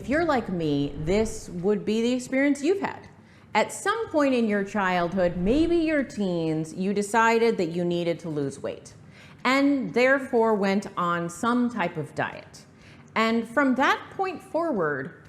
If you're like me, this would be the experience you've had. At some point in your childhood, maybe your teens, you decided that you needed to lose weight and therefore went on some type of diet. And from that point forward,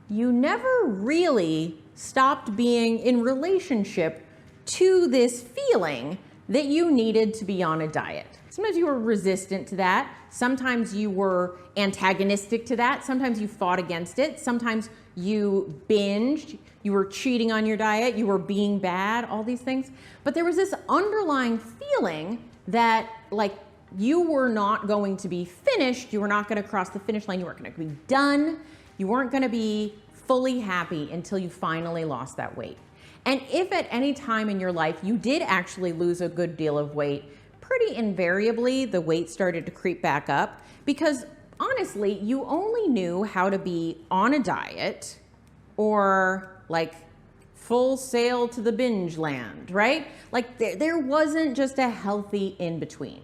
you never really stopped being in relationship to this feeling that you needed to be on a diet. Sometimes you were resistant to that. Sometimes you were antagonistic to that. Sometimes you fought against it. Sometimes you binged. You were cheating on your diet. You were being bad, all these things. But there was this underlying feeling that like you were not going to be finished. You were not going to cross the finish line. You weren't going to be done. You weren't going to be fully happy until you finally lost that weight. And if at any time in your life you did actually lose a good deal of weight, pretty invariably the weight started to creep back up because honestly, you only knew how to be on a diet or like full sail to the binge land, right? Like there wasn't just a healthy in between.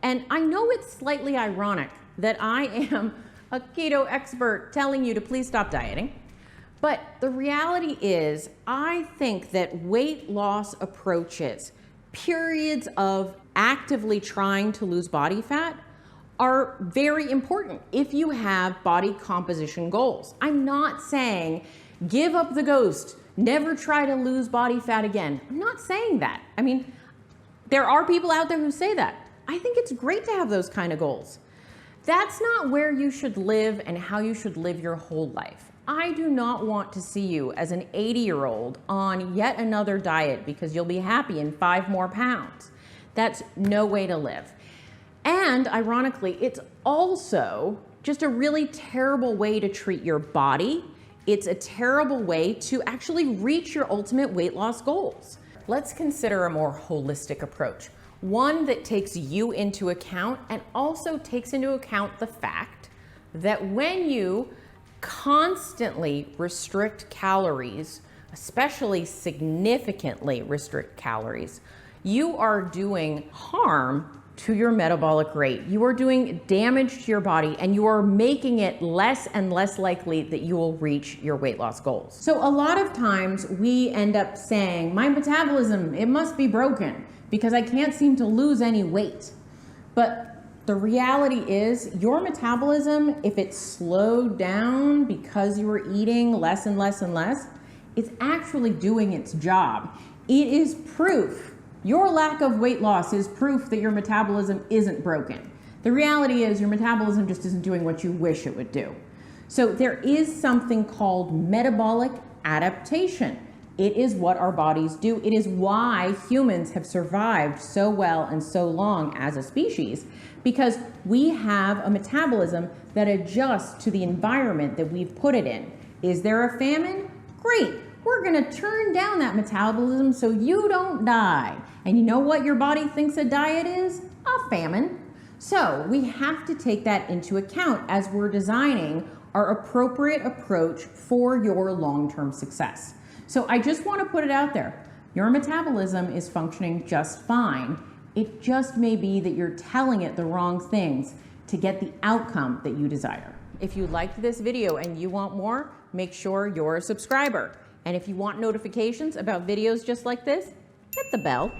And I know it's slightly ironic that I am a keto expert telling you to please stop dieting. But the reality is, I think that weight loss approaches, periods of actively trying to lose body fat, are very important if you have body composition goals. I'm not saying give up the ghost, never try to lose body fat again. I'm not saying that. I mean, there are people out there who say that. I think it's great to have those kind of goals. That's not where you should live and how you should live your whole life. I do not want to see you as an 80-year-old on yet another diet because you'll be happy in 5 more pounds. That's no way to live. And ironically, it's also just a really terrible way to treat your body. It's a terrible way to actually reach your ultimate weight loss goals. Let's consider a more holistic approach, one that takes you into account and also takes into account the fact that when you constantly restrict calories, especially significantly restrict calories, you are doing harm to your metabolic rate. You are doing damage to your body and you are making it less and less likely that you will reach your weight loss goals. So a lot of times we end up saying, my metabolism, it must be broken because I can't seem to lose any weight. But the reality is your metabolism, if it's slowed down because you were eating less and less and less, it's actually doing its job. It is proof. Your lack of weight loss is proof that your metabolism isn't broken. The reality is your metabolism just isn't doing what you wish it would do. So there is something called metabolic adaptation. It is what our bodies do. It is why humans have survived so well and so long as a species, because we have a metabolism that adjusts to the environment that we've put it in. Is there a famine? Great. We're gonna turn down that metabolism so you don't die. And you know what your body thinks a diet is? A famine. So we have to take that into account as we're designing our appropriate approach for your long-term success. So I just want to put it out there. Your metabolism is functioning just fine. It just may be that you're telling it the wrong things to get the outcome that you desire. If you liked this video and you want more, make sure you're a subscriber. And if you want notifications about videos just like this, hit the bell.